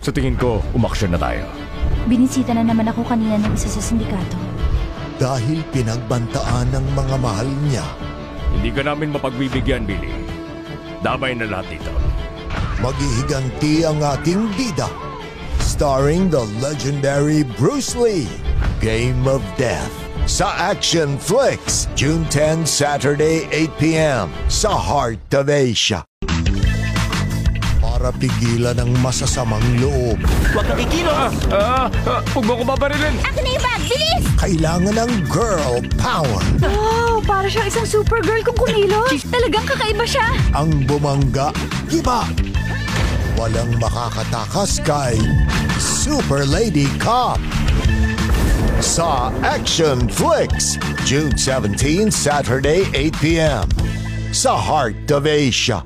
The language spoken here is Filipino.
Sa tingin ko, umaksyon na tayo. Binisita na naman ako kanina ng isa sa sindikato. Dahil pinagbantaan ng mga mahal niya, Hindi ka namin mapagbibigyan, Billy. Damay na lahat dito. maghihiganti ang ating bida. Starring the legendary Bruce Lee, Game of Death. Sa Action Flix, June 10, Saturday, 8 p.m. sa Heart of Asia. Para pigilan ang masasamang loob, Huwag kang kikilos! Huwag mo ko babarilin! Akin na yung bag! Bilis! kailangan ng girl power. Wow! Para siyang isang supergirl kung kumilos. Talagang kakaiba siya. Ang bumangga, iba. Walang makakatakas kay Super Lady Cop. Sa Action Flix, June 17, Saturday, 8 p.m. sa Heart of Asia.